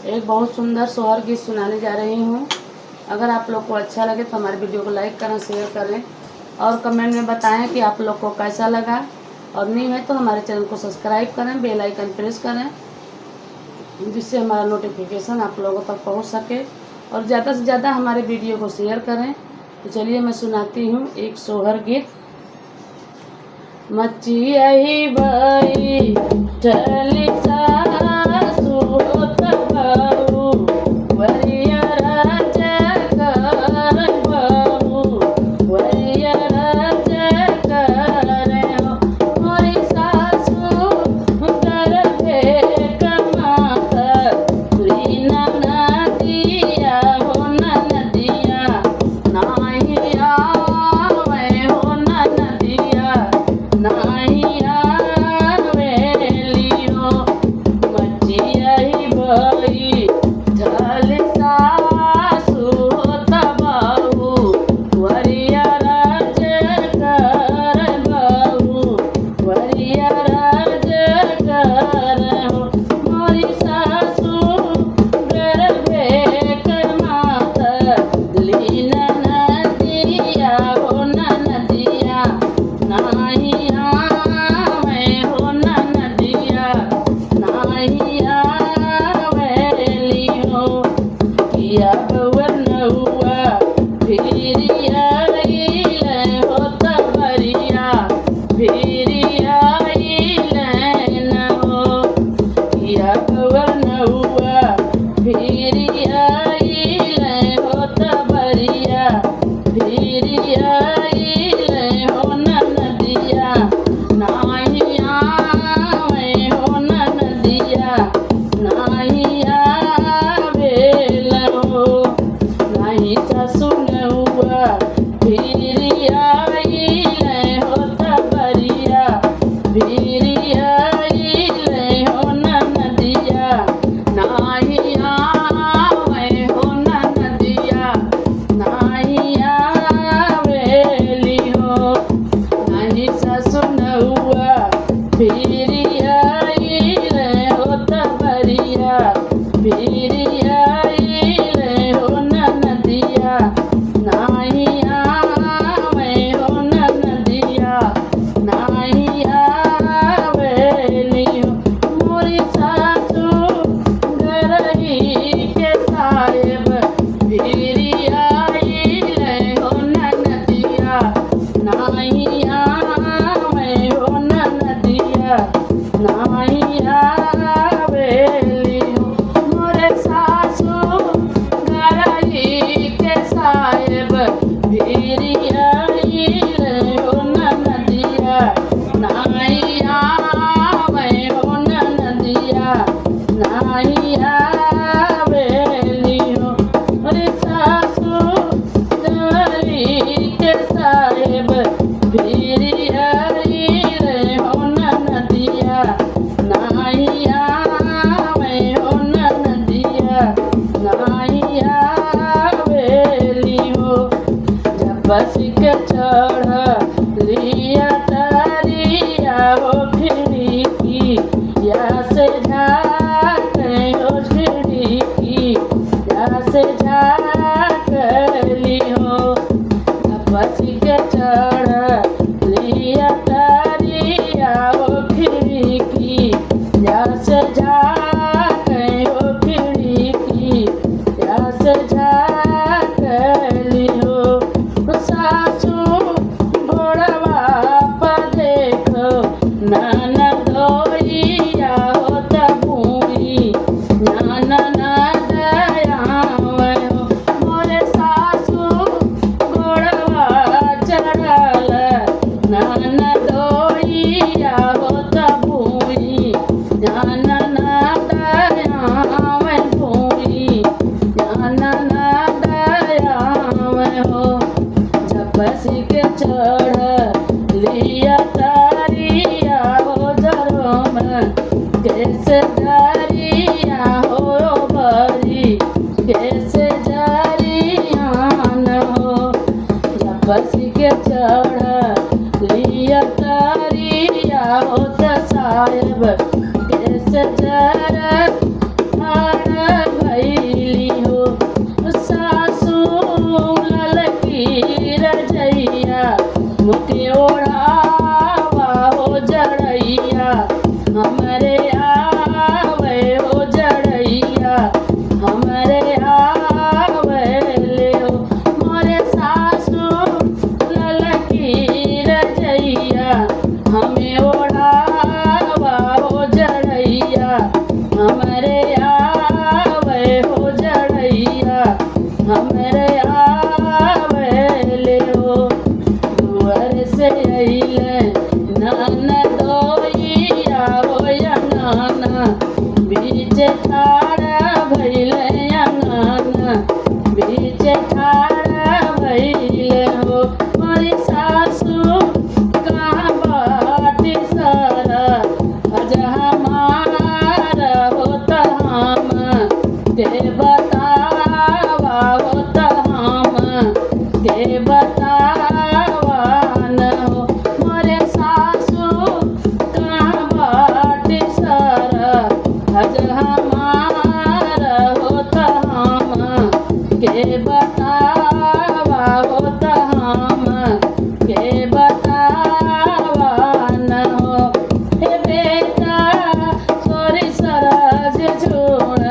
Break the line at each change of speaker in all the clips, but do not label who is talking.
एक बहुत सुंदर सोहर गीत सुनाने जा रही हूँ। अगर आप लोग को अच्छा लगे तो हमारे वीडियो को लाइक करें, शेयर करें और कमेंट में बताएं कि आप लोग को कैसा लगा। और नहीं है तो हमारे चैनल को सब्सक्राइब करें, बेल आइकन प्रेस करें, जिससे हमारा नोटिफिकेशन आप लोगों तक पहुंच सके। और ज़्यादा से ज़्यादा हमारे वीडियो को शेयर करें। तो चलिए मैं सुनाती हूँ एक सोहर गीत। मचियाई बाई चली सासु तबाऊ वरिया राजा कर बाऊ वरिया राजा कर मोरी सासु गर्भे कमाता रीना नदिया हो नदिया नाही आवे हो नदिया नाही आवेलियो। मचियाई बाई झल सासु तबाऊ वरिया राज कर बाऊ वरिया राज कर मोरी सासु गर्भे कमाता लीना नदिया हो नदिया नाही आवे हो नदिया नाही आवेलियो। किया बवनौआ फिरिया इले हो तबरिया फिरिया इले न हो। किया बवनौआ फिरिया इले हो तबरिया फिरिया इले हो नदिया नाही आवे हो नदिया नाही आवेलो। नाही सासु नौआ फिरिया इले हो तबरिया फिरिया इले हो नदिया नाही आवे हो नदिया नाही आवेलियो। नाही सासु नौआ फिरिया इले हो तबरिया फिरिया इले हो नदिया नाही आवे हो नदिया नाही आवेलियो। मोरी सासु गरही के साहेब फिरिया इले हो नदिया नाही आवे हो नदिया नाही आवेलियो। मोरे सासु गरही के साहेब फिरिया इले हो नदिया नाही आवे हो नदिया नाही आवेलियो। मोरे सासु गरही के साहेब फिरिया इले हो नदिया नाही आवे हो नदिया नाही आवेलियो। जब के चढ़ लिया तारिया हो खिड़की या से झाके हो खिड़की ठाड़ा भइले हो मोरी सासू कहाँ बाटी सारा अज हमारा होता हम के बतावा होता हम के बतावा न हो मोरे सासू कहाँ बाटी सारा अज हमारा होता हम के बतावा होता हम के बतावा न हो हे बेटा सोरी सरज छोड़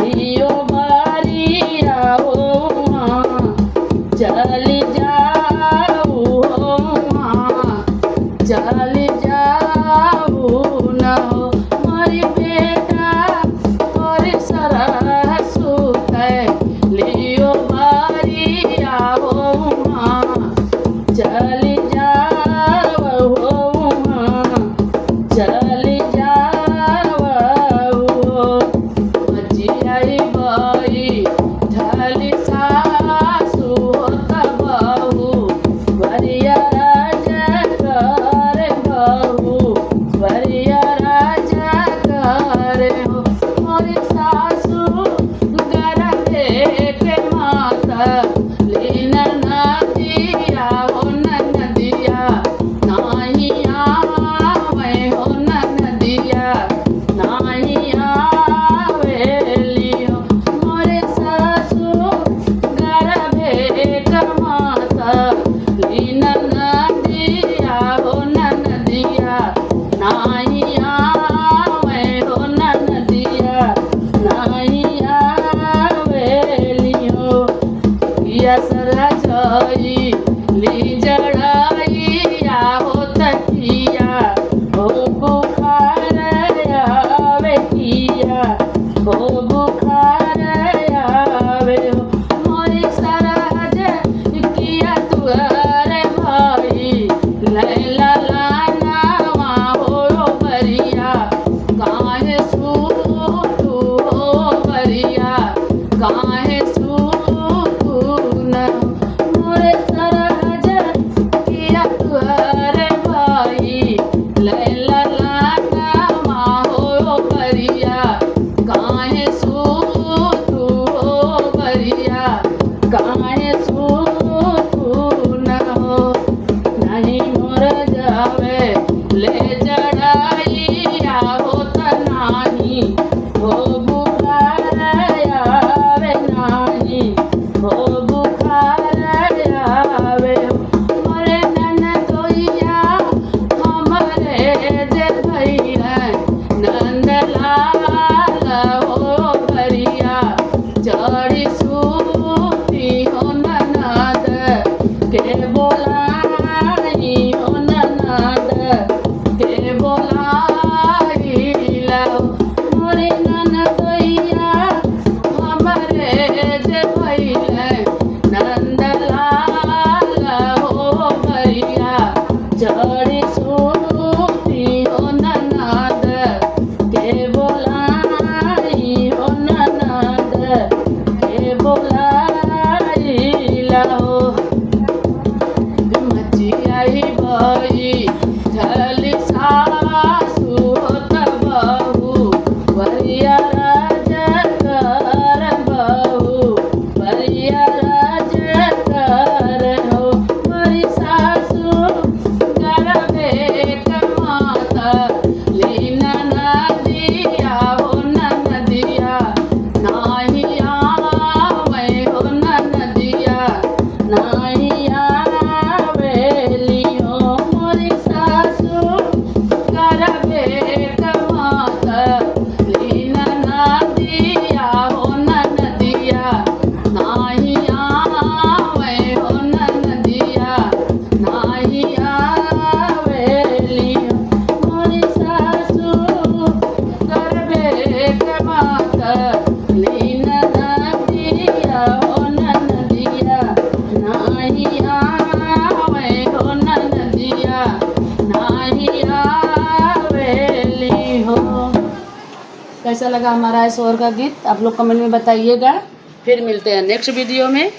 लियो बारिया हो चली जाऊ हो चली जाऊ न हो मोरी बेटा और सरसु लियो बारिया हो चली जाऊ हो चली जाऊ मजियाई बाई ढली सासू होता बहू बरिया राजा कर बहू बरिया राजा कर हो मोरी सासू गरबे के माता लीन नदिया हो नदिया नाही आवे हो नदिया नाही आवे लियो मोरे सासू गरबे के माता लीन नदिया हो नदिया नाही आवे हो नदिया नाही आवे लियो यसरा जाई ली जड़ाइया हो तकिया हो बुखार आवे किया हो बुखार आवे हो मोरी सरहज किया तुअरे भाई लैला लानावा हो बरिया काहे सूतू हो बरिया काहे सूतू न मोरे सरहज किया तुअरे भाई लैला लानावा हो बरिया काहे सूतू हो बरिया काहे सूतू न हो नहीं मोर जावे ले जड़ाइया होता नाही हो बुखार आवे नाही हो बुखार आवे मोरे ननदोइया हमरे जे भैया नंदलाल हो बरिया चढ़ी सूती हो ननद के बोलाई हो ननद के बोलाई लाओ मोरे ननदोइया हमरे जे भैया नंदलाल हो बरिया चढ़ी सूती हो ननद के बोलाई हो ननद के बोलाई लाओ मचियाई बाई ढली सासू होता बहू बरिया राजा कर बहू बरिया राजा कर हो मोरी सासू गरबे के माता लीन नदिया हो नदिया नाही आवे हो नदिया नाही आवे लियो मोरी सासू गरबे के माता लीन नदिया हो नदिया नाही आवे हो नदिया नाही आवे लियो मोरी सासू गरबे के माता लीन नदिया हो नदिया नाही आवे हो नदिया नाही आवे लियो। कैसा लगा हमारा इस और का गीत आप लोग कमेंट में बताइएगा। फिर मिलते हैं नेक्स्ट वीडियो में।